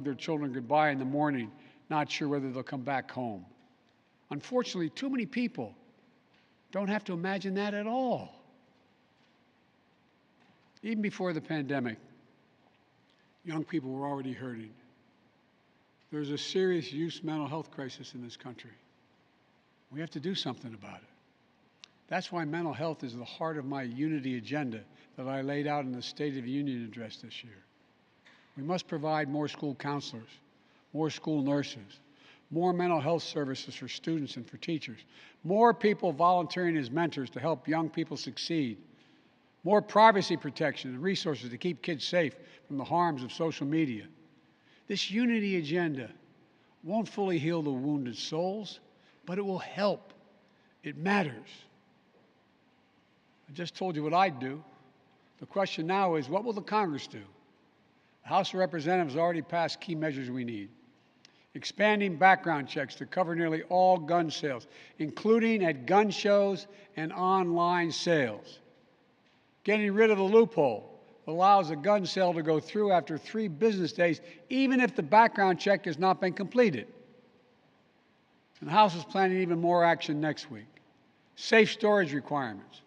their children goodbye in the morning, not sure whether they'll come back home. Unfortunately, too many people don't have to imagine that at all. Even before the pandemic, young people were already hurting. There's a serious youth mental health crisis in this country. We have to do something about it. That's why mental health is the heart of my unity agenda that I laid out in the State of the Union address this year. We must provide more school counselors, more school nurses, more mental health services for students and for teachers, more people volunteering as mentors to help young people succeed, more privacy protection and resources to keep kids safe from the harms of social media. This unity agenda won't fully heal the wounded souls, but it will help. It matters. I just told you what I'd do. The question now is, what will the Congress do? The House of Representatives already passed key measures we need. Expanding background checks to cover nearly all gun sales, including at gun shows and online sales. Getting rid of the loophole that allows a gun sale to go through after 3 business days, even if the background check has not been completed. And the House is planning even more action next week. Safe storage requirements,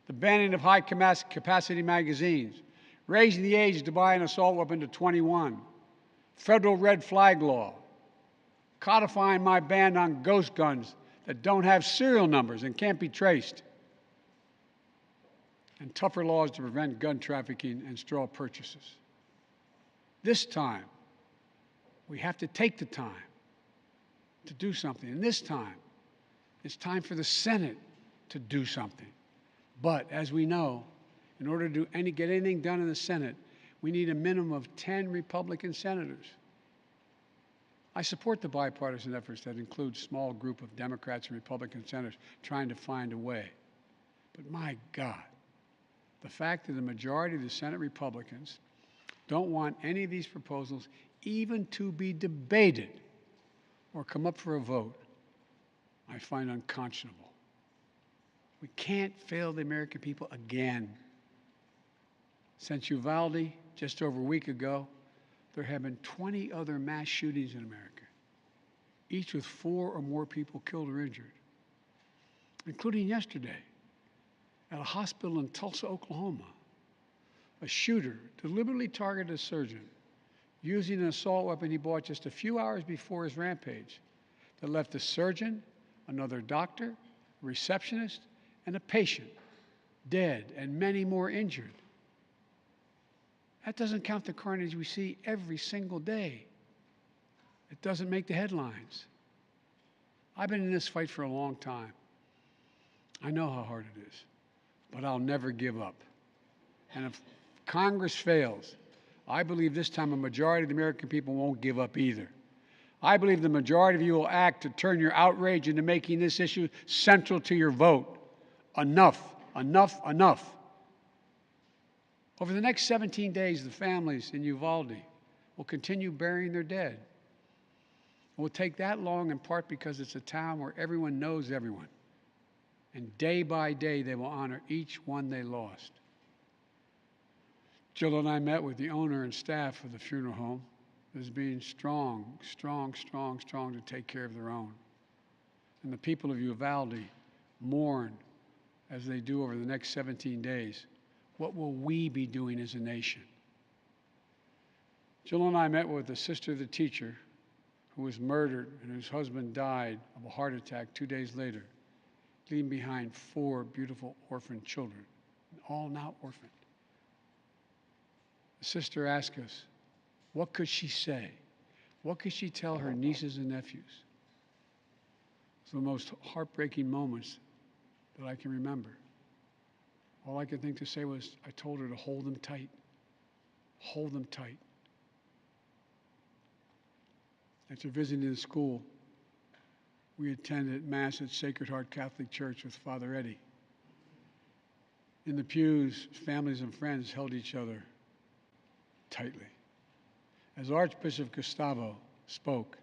the banning of high-capacity magazines, raising the age to buy an assault weapon to 21, federal red flag law, codifying my ban on ghost guns that don't have serial numbers and can't be traced, and tougher laws to prevent gun trafficking and straw purchases. This time, we have to take the time to do something. And this time, it's time for the Senate to do something. But as we know, in order to get anything done in the Senate, we need a minimum of 10 Republican senators. I support the bipartisan efforts that include a small group of Democrats and Republican senators trying to find a way. But my God, the fact that the majority of the Senate Republicans don't want any of these proposals even to be debated or come up for a vote, I find unconscionable. We can't fail the American people again. Since Uvalde, just over a week ago, there have been 20 other mass shootings in America, each with 4 or more people killed or injured, including yesterday at a hospital in Tulsa, Oklahoma. A shooter deliberately targeted a surgeon using an assault weapon he bought just a few hours before his rampage that left a surgeon, another doctor, a receptionist, and a patient dead and many more injured. That doesn't count the carnage we see every single day. It doesn't make the headlines. I've been in this fight for a long time. I know how hard it is, but I'll never give up. And if Congress fails, I believe this time a majority of the American people won't give up either. I believe the majority of you will act to turn your outrage into making this issue central to your vote. Enough, enough, enough. Over the next 17 days, the families in Uvalde will continue burying their dead. It will take that long in part because it's a town where everyone knows everyone. And day by day, they will honor each one they lost. Jill and I met with the owner and staff of the funeral home as being strong to take care of their own. And the people of Uvalde mourn as they do over the next 17 days. What will we be doing as a nation? Jill and I met with the sister of the teacher who was murdered and whose husband died of a heart attack 2 days later, leaving behind 4 beautiful orphan children, all now orphaned. The sister asked us, what could she say? What could she tell her nieces and nephews? It's the most heartbreaking moments that I can remember. All I could think to say was, I told her to hold them tight. Hold them tight. After visiting the school, we attended Mass at Sacred Heart Catholic Church with Father Eddie. In the pews, families and friends held each other tightly. As Archbishop Gustavo spoke,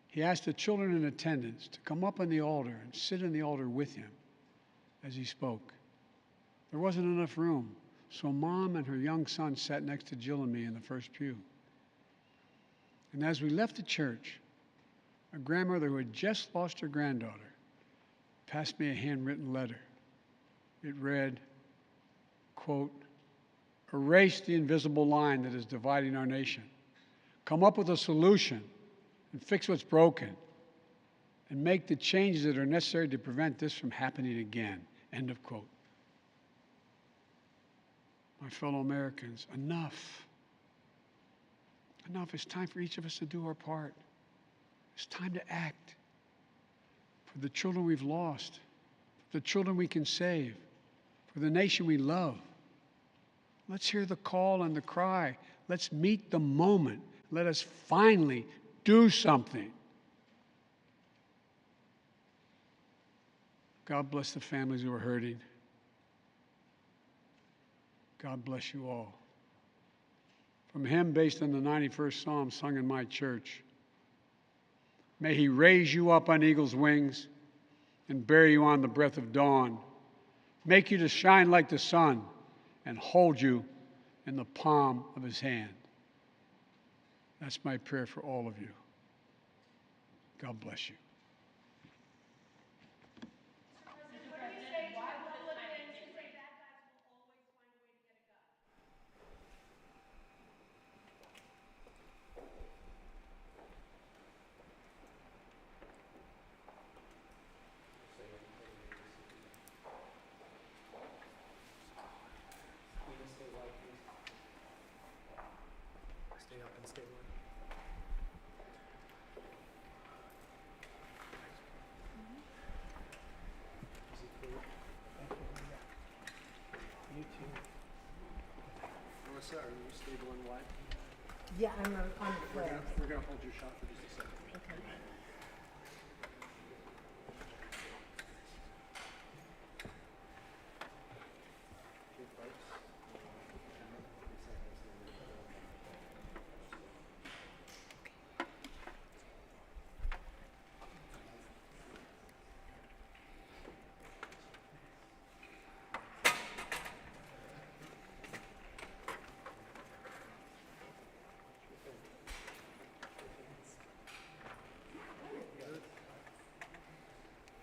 he asked the children in attendance to come up on the altar and sit in the altar with him as he spoke. There wasn't enough room, so Mom and her young son sat next to Jill and me in the first pew. And as we left the church, a grandmother who had just lost her granddaughter passed me a handwritten letter. It read, quote, "Erase the invisible line that is dividing our nation. Come up with a solution and fix what's broken and make the changes that are necessary to prevent this from happening again." End of quote. My fellow Americans, enough. Enough. It's time for each of us to do our part. It's time to act for the children we've lost, for the children we can save, for the nation we love. Let's hear the call and the cry. Let's meet the moment. Let us finally do something. God bless the families who are hurting. God bless you all. From a hymn based on the 91st Psalm sung in my church. May he raise you up on eagle's wings and bear you on the breath of dawn, make you to shine like the sun and hold you in the palm of his hand. That's my prayer for all of you. God bless you. Stay up and stay low. Is it clear? You too. Melissa, are you stable and wide? Yeah, I'm on the flare. We're gonna hold your shot for just a second.